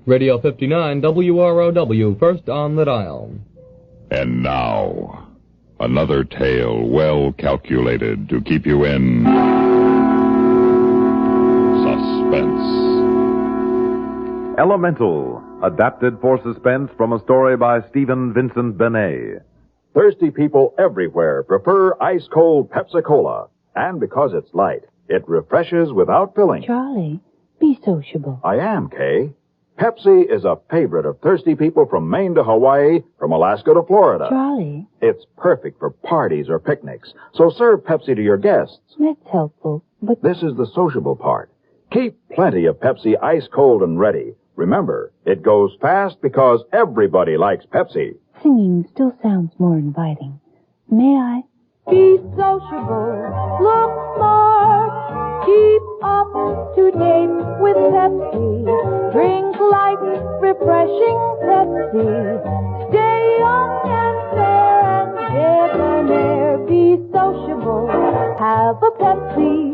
Radio 59 WROW, first on the dial. And now, another tale well calculated to keep you in suspense. Elemental, adapted for suspense from a story by Stephen Vincent Benet. Thirsty people everywhere prefer ice-cold Pepsi-Cola. And because it's light, it refreshes without filling. Charlie, be sociable. I am, Kay. Pepsi is a favorite of thirsty people from Maine to Hawaii, from Alaska to Florida. Charlie. It's perfect for parties or picnics, so serve Pepsi to your guests. That's helpful, but... This is the sociable part. Keep plenty of Pepsi ice-cold and ready. Remember, it goes fast because everybody likes Pepsi. Singing still sounds more inviting. May I? Be sociable. Look smart. Keep up to date with Pepsi. Drink light, refreshing Pepsi. Stay young and fair and debonair. Be sociable. Have a Pepsi.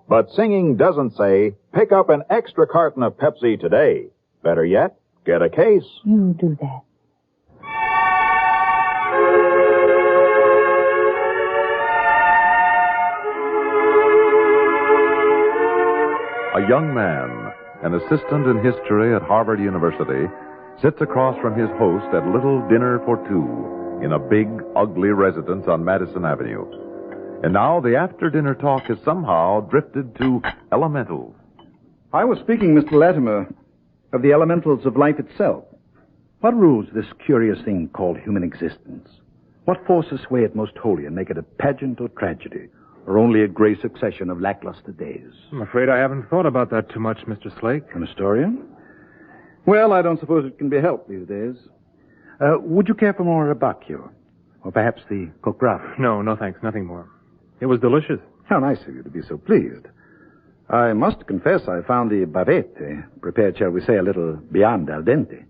But singing doesn't say, pick up an extra carton of Pepsi today. Better yet, get a case. You do that. A young man, an assistant in history at Harvard University, sits across from his host at a little dinner for two in a big, ugly residence on Madison Avenue. And now the after-dinner talk has somehow drifted to elementals. I was speaking, Mr. Latimer, of the elementals of life itself. What rules this curious thing called human existence? What forces sway it most wholly and make it a pageant or tragedy, or only a gray succession of lackluster days? I'm afraid I haven't thought about that too much, Mr. Slake. An historian? Well, I don't suppose it can be helped these days. Would you care for more Abacchio? Or perhaps the Cocraf? No, thanks. Nothing more. It was delicious. How nice of you to be so pleased. I must confess I found the bavette prepared, shall we say, a little beyond al dente.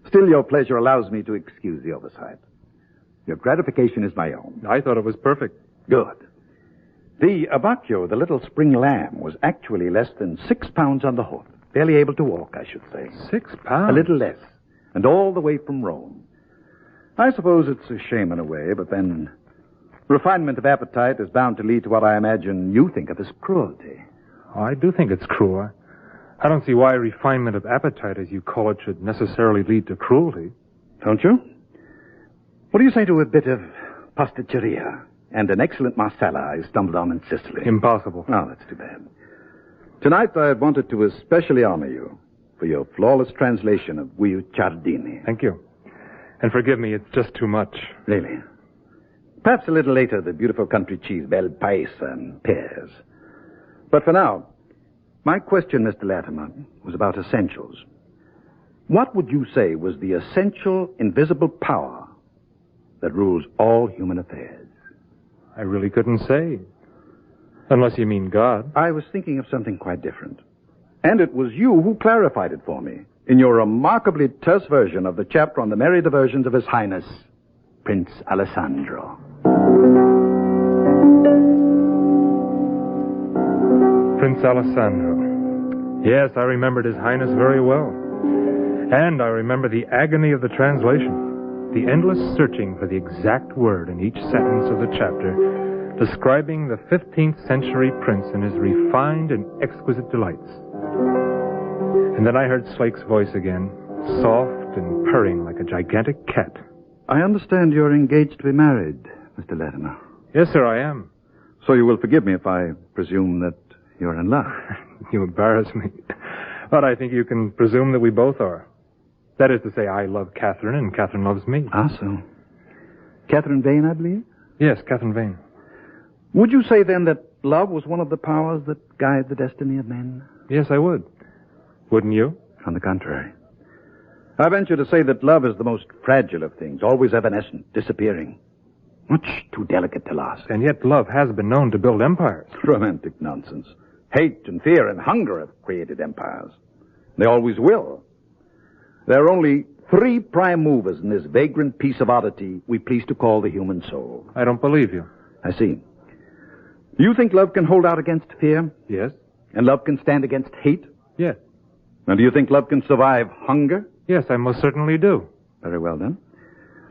Still, your pleasure allows me to excuse the oversight. Your gratification is my own. I thought it was perfect. Good. The Abacchio, the little spring lamb, was actually less than 6 pounds on the hoof. Barely able to walk, I should say. 6 pounds? A little less. And all the way from Rome. I suppose it's a shame in a way, but then refinement of appetite is bound to lead to what I imagine you think of as cruelty. Oh, I do think it's cruel. I don't see why refinement of appetite, as you call it, should necessarily lead to cruelty. Don't you? What do you say to a bit of pasticceria and an excellent marsala I stumbled on in Sicily? Impossible. Oh, that's too bad. Tonight I wanted to especially honor you for your flawless translation of Guicciardini. Thank you. And forgive me, it's just too much. Really? Perhaps a little later, the beautiful country cheese, bel paese and pears. But for now, my question, Mr. Latimer, was about essentials. What would you say was the essential, invisible power that rules all human affairs? I really couldn't say. Unless you mean God. I was thinking of something quite different. And it was you who clarified it for me in your remarkably terse version of the chapter on the merry diversions of His Highness, Prince Alessandro. Prince Alessandro. Yes, I remembered His Highness very well. And I remember the agony of the translation, the endless searching for the exact word in each sentence of the chapter, describing the 15th century prince and his refined and exquisite delights. And then I heard Slake's voice again, soft and purring like a gigantic cat. I understand you're engaged to be married, Mr. Latimer. Yes, sir, I am. So you will forgive me if I presume that you're in love. You embarrass me. But I think you can presume that we both are. That is to say, I love Catherine and Catherine loves me. Ah, so. Catherine Vane, I believe? Yes, Catherine Vane. Would you say then that love was one of the powers that guide the destiny of men? Yes, I would. Wouldn't you? On the contrary. I venture to say that love is the most fragile of things, always evanescent, disappearing. Much too delicate to last. And yet love has been known to build empires. Romantic nonsense. Hate and fear and hunger have created empires. They always will. There are only 3 prime movers in this vagrant piece of oddity we please to call the human soul. I don't believe you. I see. Do you think love can hold out against fear? Yes. And love can stand against hate? Yes. Now, do you think love can survive hunger? Yes, I most certainly do. Very well, then.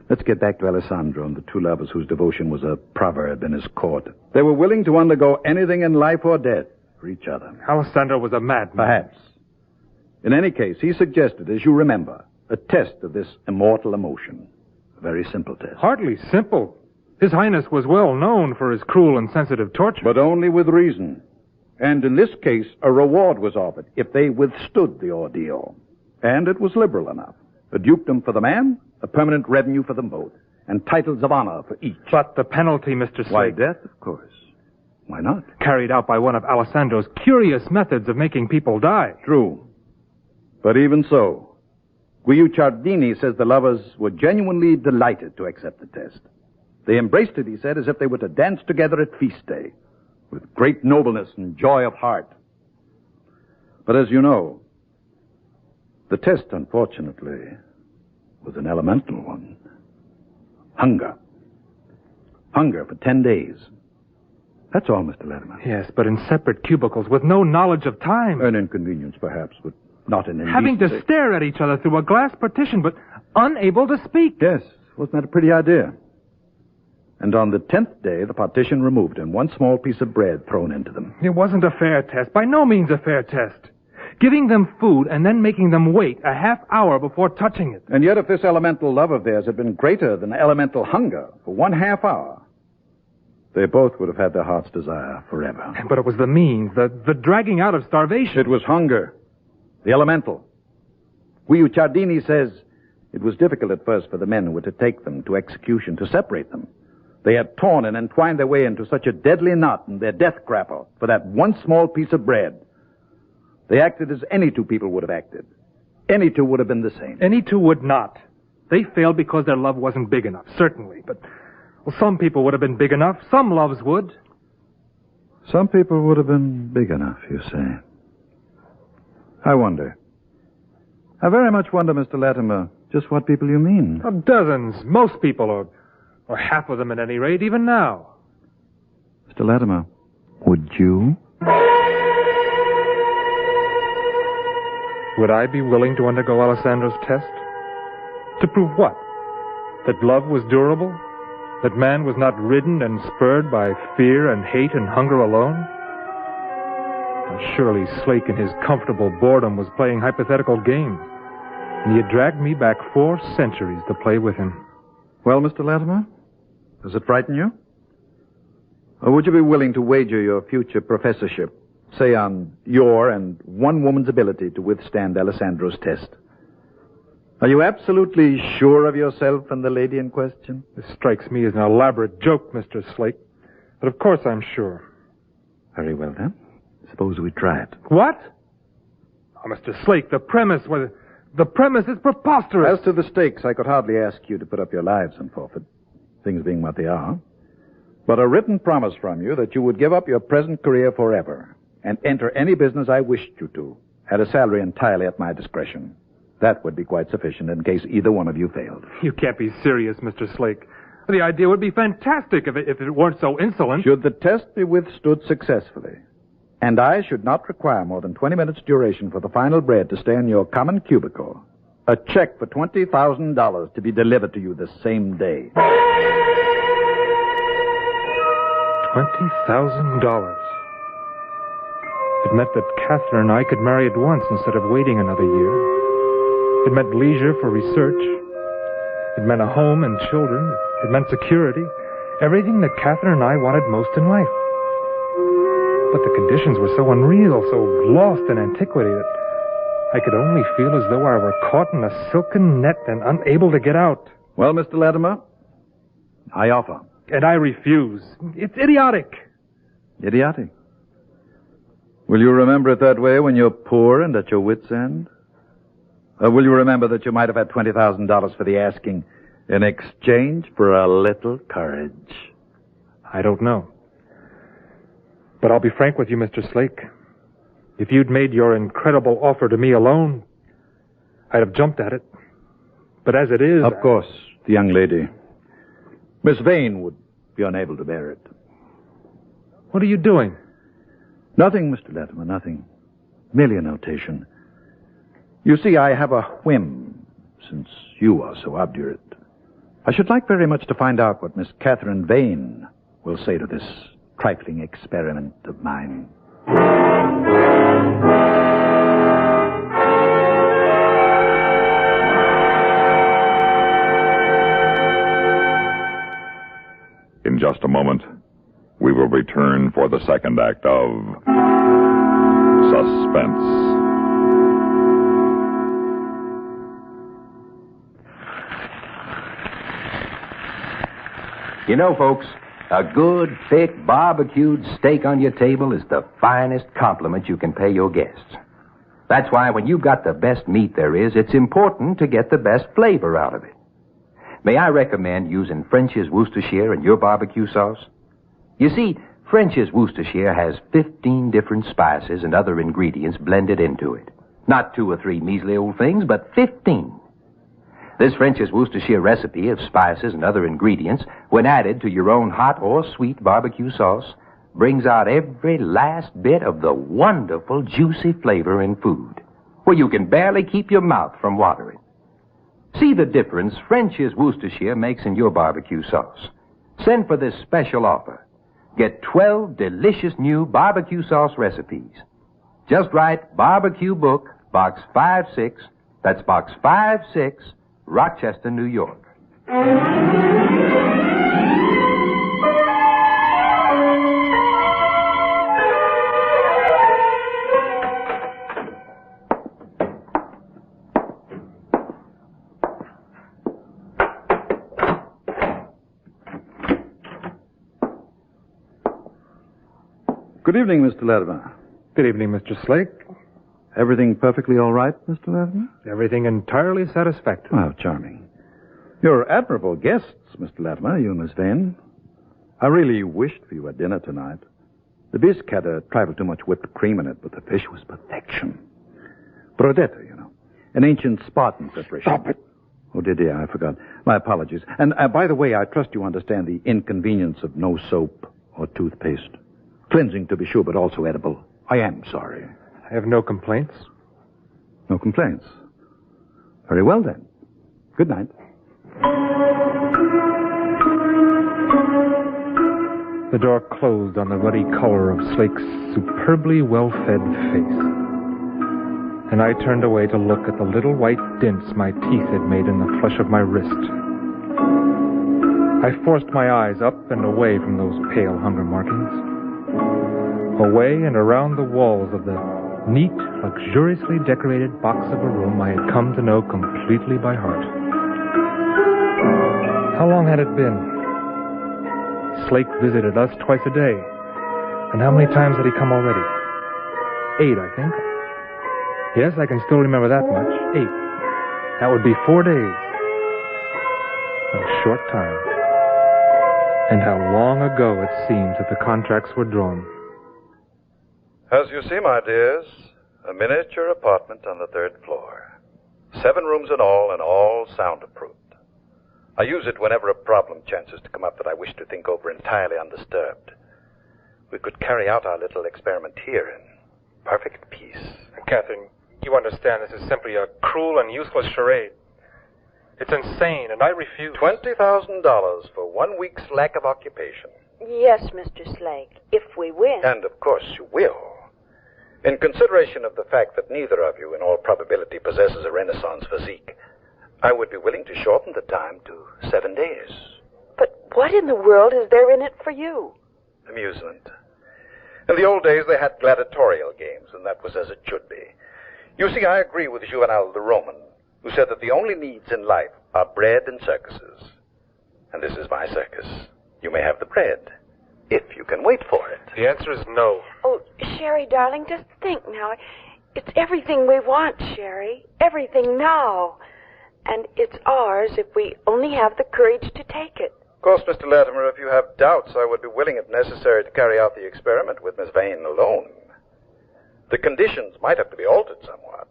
Let's get back to Alessandro and the two lovers whose devotion was a proverb in his court. They were willing to undergo anything in life or death for each other. Alessandro was a madman. Perhaps. In any case, he suggested, as you remember, a test of this immortal emotion. A very simple test. Hardly simple. His Highness was well known for his cruel and sensitive torture. But only with reason. And in this case, a reward was offered if they withstood the ordeal. And it was liberal enough. A dukedom for the man, a permanent revenue for them both, and titles of honor for each. But the penalty, Mr. Slade... Why, death, of course. Why not? Carried out by one of Alessandro's curious methods of making people die. True. But even so, Guicciardini says the lovers were genuinely delighted to accept the test. They embraced it, he said, as if they were to dance together at feast day, with great nobleness and joy of heart. But as you know, the test, unfortunately, was an elemental one. Hunger. Hunger for 10 days. That's all, Mr. Latimer. Yes, but in separate cubicles with no knowledge of time. An inconvenience, perhaps, but not an indecency. Having to stare at each other through a glass partition, but unable to speak. Yes, wasn't that a pretty idea? And on the 10th day, the partition removed and one small piece of bread thrown into them. It wasn't a fair test. By no means a fair test. Giving them food and then making them wait a half hour before touching it. And yet if this elemental love of theirs had been greater than elemental hunger for 1/2 hour, they both would have had their heart's desire forever. But it was the means, the dragging out of starvation. It was hunger. The elemental. Guicciardini says it was difficult at first for the men who were to take them to execution to separate them. They had torn and entwined their way into such a deadly knot in their death grapple for that one small piece of bread. They acted as any two people would have acted. Any two would have been the same. Any two would not. They failed because their love wasn't big enough, certainly. But, well, some people would have been big enough. Some loves would. Some people would have been big enough, you say. I wonder. I very much wonder, Mr. Latimer, just what people you mean. Oh, dozens. Most people, or half of them at any rate, even now. Mr. Latimer, would you? Would I be willing to undergo Alessandro's test? To prove what? That love was durable? That man was not ridden and spurred by fear and hate and hunger alone? Surely Slake in his comfortable boredom was playing hypothetical games, and he had dragged me back 4 centuries to play with him. Well, Mr. Latimer, does it frighten you? Or would you be willing to wager your future professorship, say on your and one woman's ability to withstand Alessandro's test? Are you absolutely sure of yourself and the lady in question? This strikes me as an elaborate joke, Mr. Slake, but of course I'm sure. Very well, then. Suppose we try it. What? Oh, Mr. Slake, the premise is preposterous. As to the stakes, I could hardly ask you to put up your lives in forfeit, things being what they are. But a written promise from you that you would give up your present career forever and enter any business I wished you to, at a salary entirely at my discretion. That would be quite sufficient in case either one of you failed. You can't be serious, Mr. Slake. The idea would be fantastic if it weren't so insolent. Should the test be withstood successfully, and I should not require more than 20 minutes' duration for the final bread to stay in your common cubicle, a check for $20,000 to be delivered to you the same day. $20,000. It meant that Catherine and I could marry at once instead of waiting another year. It meant leisure for research. It meant a home and children. It meant security. Everything that Catherine and I wanted most in life. But the conditions were so unreal, so lost in antiquity, that I could only feel as though I were caught in a silken net and unable to get out. Well, Mr. Latimer, I offer. And I refuse. It's idiotic. Idiotic? Will you remember it that way when you're poor and at your wits' end? Or will you remember that you might have had $20,000 for the asking in exchange for a little courage? I don't know. But I'll be frank with you, Mr. Slake. If you'd made your incredible offer to me alone, I'd have jumped at it. But as it is... Of course, the young lady, Miss Vane, would be unable to bear it. What are you doing? Nothing, Mr. Latimer, nothing. Merely a notation. You see, I have a whim, since you are so obdurate. I should like very much to find out what Miss Catherine Vane will say to this trifling experiment of mine. In just a moment, we will return for the second act of Suspense. You know, folks, a good, thick, barbecued steak on your table is the finest compliment you can pay your guests. That's why when you've got the best meat there is, it's important to get the best flavor out of it. May I recommend using French's Worcestershire in your barbecue sauce? You see, French's Worcestershire has 15 different spices and other ingredients blended into it. Not 2 or 3 measly old things, but 15. This French's Worcestershire recipe of spices and other ingredients, when added to your own hot or sweet barbecue sauce, brings out every last bit of the wonderful, juicy flavor in food, where you can barely keep your mouth from watering. See the difference French's Worcestershire makes in your barbecue sauce. Send for this special offer. Get 12 delicious new barbecue sauce recipes. Just write Barbecue Book, Box 56, that's Box 56, Rochester, New York. Good evening, Mr. Latimer. Good evening, Mr. Slake. Everything perfectly all right, Mr. Latimer? Everything entirely satisfactory. Oh, charming. You're admirable guests, Mr. Latimer, you and Miss Vane. I really wished for you at dinner tonight. The bisque had a trifle too much whipped cream in it, but the fish was perfection. Brodetto, you know. An ancient Spartan preparation. Stop it. Oh, did you? I forgot. My apologies. And by the way, I trust you understand the inconvenience of no soap or toothpaste. Cleansing, to be sure, but also edible. I am sorry. I have no complaints. No complaints. Very well, then. Good night. The door closed on the ruddy color of Slake's superbly well-fed face. And I turned away to look at the little white dints my teeth had made in the flesh of my wrist. I forced my eyes up and away from those pale hunger markings. Away and around the walls of the neat, luxuriously decorated box of a room I had come to know completely by heart. How long had it been? Slake visited us twice a day. And how many times had he come already? 8, I think. Yes, I can still remember that much. 8. That would be 4 days. What a short time. And how long ago it seems that the contracts were drawn. As you see, my dears, a miniature apartment on the 3rd floor. 7 rooms in all, and all soundproofed. I use it whenever a problem chances to come up that I wish to think over entirely undisturbed. We could carry out our little experiment here in perfect peace. Catherine, you understand this is simply a cruel and useless charade. It's insane, and I refuse. $20,000 for 1 week's lack of occupation. Yes, Mr. Slake, if we win. And, of course, you will. In consideration of the fact that neither of you, in all probability, possesses a Renaissance physique, I would be willing to shorten the time to 7 days. But what in the world is there in it for you? Amusement. In the old days, they had gladiatorial games, and that was as it should be. You see, I agree with Juvenal the Roman, who said that the only needs in life are bread and circuses. And this is my circus. You may have the bread, if you can wait for it. The answer is no. Oh, Sherry, darling, just think now. It's everything we want, Sherry. Everything now. And it's ours if we only have the courage to take it. Of course, Mr. Latimer, if you have doubts, I would be willing, if necessary, to carry out the experiment with Miss Vane alone. The conditions might have to be altered somewhat,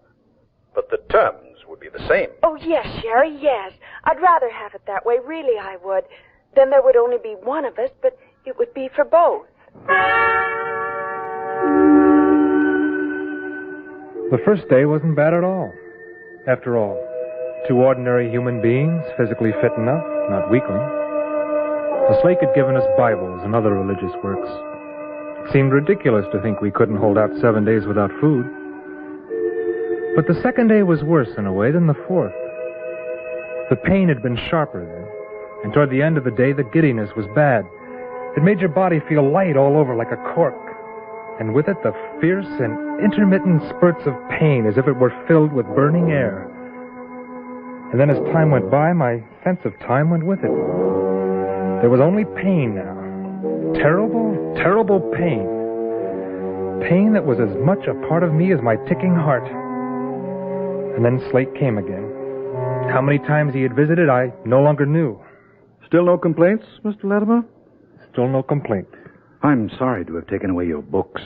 but the terms would be the same. Oh, yes, Sherry, yes. I'd rather have it that way, really I would. Then there would only be one of us, but it would be for both. The first day wasn't bad at all. After all, two ordinary human beings, physically fit enough, not weaklings. The Slake had given us Bibles and other religious works. It seemed ridiculous to think we couldn't hold out 7 days without food. But the second day was worse in a way than the fourth. The pain had been sharper then, and toward the end of the day, the giddiness was bad. It made your body feel light all over like a cork, and with it the fierce and intermittent spurts of pain as if it were filled with burning air. And then as time went by, my sense of time went with it. There was only pain now. Terrible, terrible pain. Pain that was as much a part of me as my ticking heart. And then Slate came again. How many times he had visited, I no longer knew. Still no complaints, Mr. Latimer? Still no complaint. I'm sorry to have taken away your books,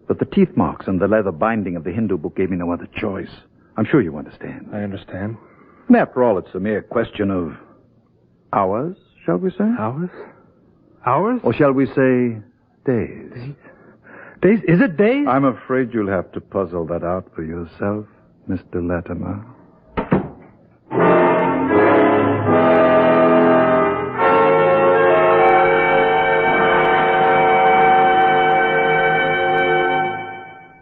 but the teeth marks and the leather binding of the Hindu book gave me no other choice. I'm sure you understand. I understand. And after all, it's a mere question of hours, shall we say? Hours? Hours? Or shall we say days? Days? Is it days? I'm afraid you'll have to puzzle that out for yourself, Mr. Latimer.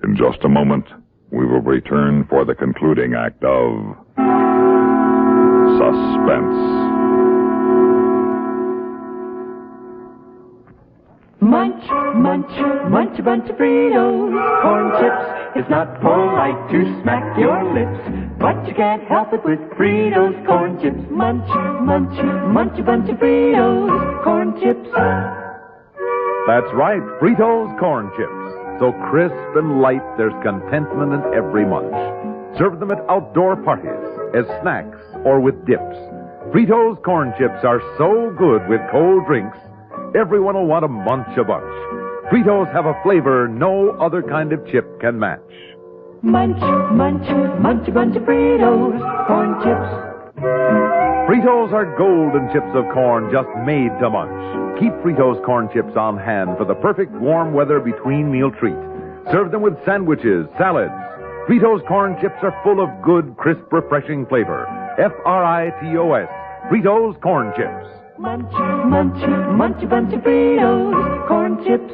In just a moment, we will return for the concluding act of Suspense. Munch, munch, munch a bunch of Fritos, corn chips. It's not polite to smack your lips, but you can't help it with Fritos, corn chips. Munch, munch, munch a bunch of Fritos, corn chips. That's right, Fritos corn chips. So crisp and light, there's contentment in every munch. Serve them at outdoor parties, as snacks, or with dips. Fritos corn chips are so good with cold drinks, everyone will want to munch a bunch. Fritos have a flavor no other kind of chip can match. Munch, munch, munch a bunch of Fritos, corn chips. Fritos are golden chips of corn just made to munch. Keep Fritos corn chips on hand for the perfect warm weather between meal treat. Serve them with sandwiches, salads. Fritos corn chips are full of good, crisp, refreshing flavor. Fritos, Fritos corn chips. Munch, munch, munch a bunch of Fritos, corn chips.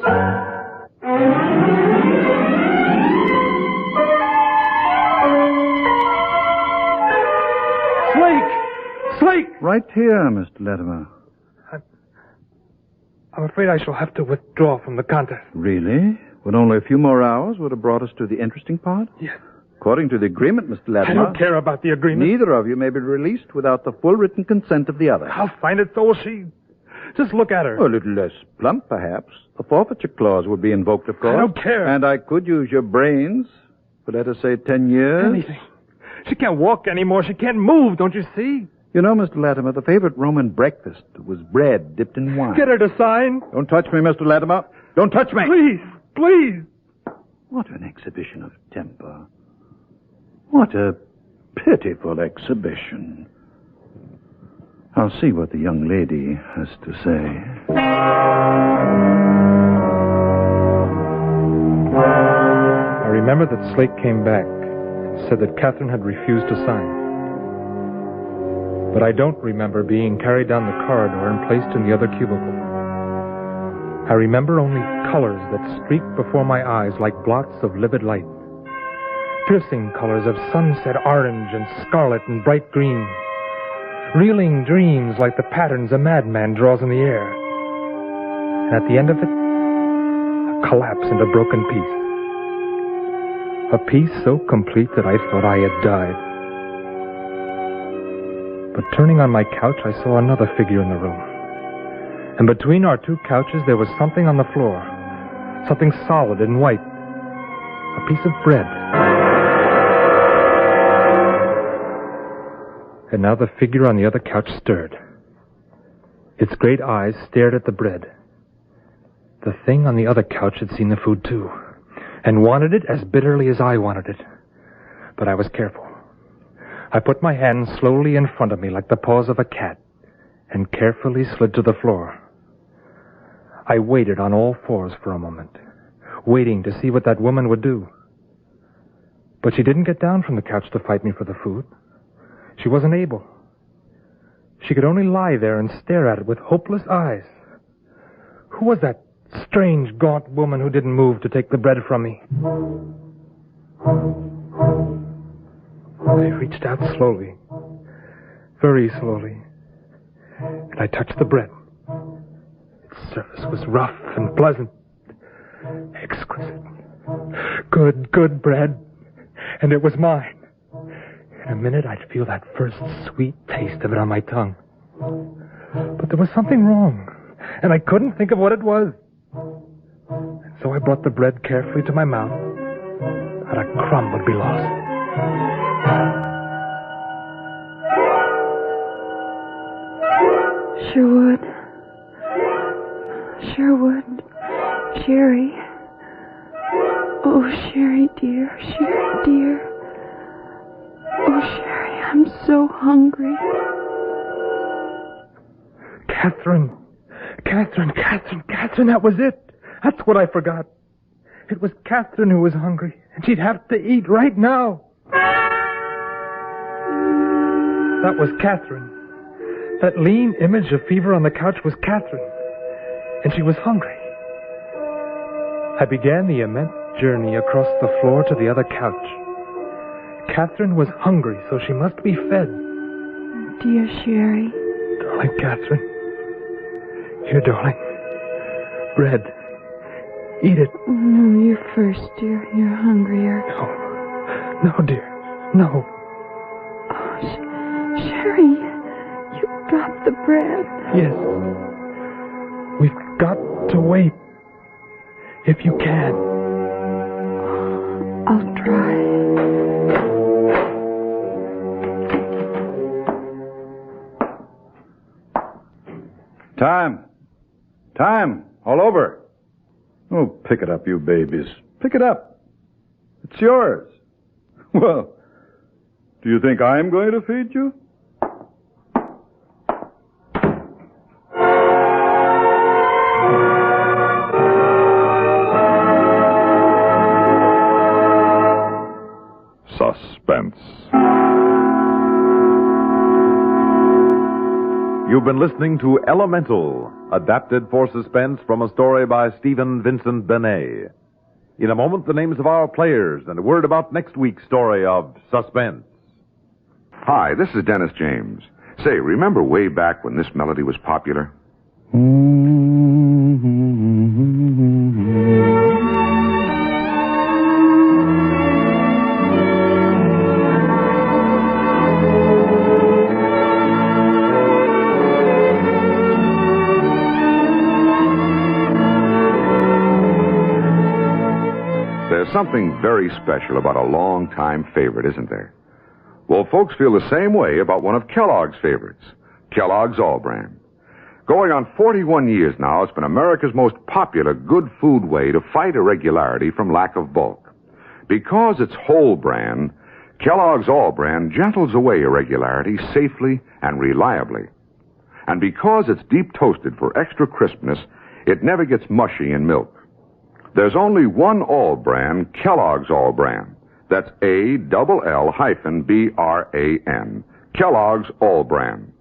Slake! Right here, Mr. Latimer. I'm afraid I shall have to withdraw from the contest. Really? When only a few more hours would have brought us to the interesting part? Yes. According to the agreement, Mr. Latimer... I don't care about the agreement. Neither of you may be released without the full written consent of the other. I'll find it so will she. Just look at her. A little less plump, perhaps. A forfeiture clause would be invoked, of course. I don't care. And I could use your brains for, let us say, 10 years. Anything. She can't walk anymore. She can't move, don't you see? You know, Mr. Latimer, the favorite Roman breakfast was bread dipped in wine. Get her to sign. Don't touch me, Mr. Latimer. Don't touch me. Please, please. What an exhibition of temper. What a pitiful exhibition. I'll see what the young lady has to say. I remember that Slate came back and said that Catherine had refused to sign. But I don't remember being carried down the corridor and placed in the other cubicle. I remember only colors that streaked before my eyes like blots of livid light. Piercing colors of sunset orange and scarlet and bright green. Reeling dreams like the patterns a madman draws in the air. And at the end of it, a collapse into broken piece. A piece so complete that I thought I had died. But turning on my couch, I saw another figure in the room. And between our two couches, there was something on the floor. Something solid and white. A piece of bread. And now the figure on the other couch stirred. Its great eyes stared at the bread. The thing on the other couch had seen the food, too, and wanted it as bitterly as I wanted it. But I was careful. I put my hand slowly in front of me like the paws of a cat and carefully slid to the floor. I waited on all fours for a moment, waiting to see what that woman would do. But she didn't get down from the couch to fight me for the food. She wasn't able. She could only lie there and stare at it with hopeless eyes. Who was that strange, gaunt woman who didn't move to take the bread from me? I reached out slowly, very slowly, and I touched the bread. Its surface was rough and pleasant, exquisite. Good bread, and it was mine. In a minute, I'd feel that first sweet taste of it on my tongue. But there was something wrong, and I couldn't think of what it was. And so I brought the bread carefully to my mouth. Not a crumb would be lost. Sherwood, Sherry. Oh, Sherry dear. Oh, Sherry, I'm so hungry. Catherine, that was it. That's what I forgot. It was Catherine who was hungry, and she'd have to eat right now. That was Catherine. That lean image of fever on the couch was Catherine, and she was hungry. I began the immense journey across the floor to the other couch. Catherine was hungry, so she must be fed. Dear Sherry. Darling Catherine. Here, darling. Bread. Eat it. No, you're first, dear. You're hungrier. No, dear. No. Oh, Sherry, you got the bread. Yes. We've got to wait. If you can. I'll try. Time. All over. Oh, pick it up, you babies. Pick it up. It's yours. Well, do you think I'm going to feed you? Suspense. You've been listening to Elemental, adapted for suspense from a story by Stephen Vincent Benet. In a moment, the names of our players and a word about next week's story of Suspense. Hi, this is Dennis James. Say, remember way back when this melody was popular? There's something very special about a long-time favorite, isn't there? Well, folks feel the same way about one of Kellogg's favorites, Kellogg's All Bran. Going on 41 years now, it's been America's most popular good food way to fight irregularity from lack of bulk. Because it's whole bran, Kellogg's All Bran gentles away irregularity safely and reliably. And because it's deep toasted for extra crispness, it never gets mushy in milk. There's only one All Bran, Kellogg's All Bran. That's ALL-BRAN. Kellogg's All Bran.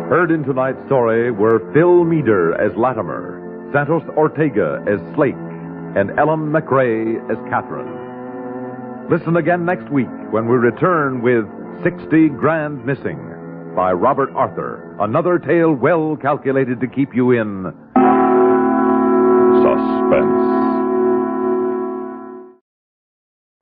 Heard in tonight's story were Phil Meader as Latimer, Santos Ortega as Slake, and Ellen McRae as Catherine. Listen again next week when we return with 60 Grand Missing by Robert Arthur, another tale well calculated to keep you in Suspense.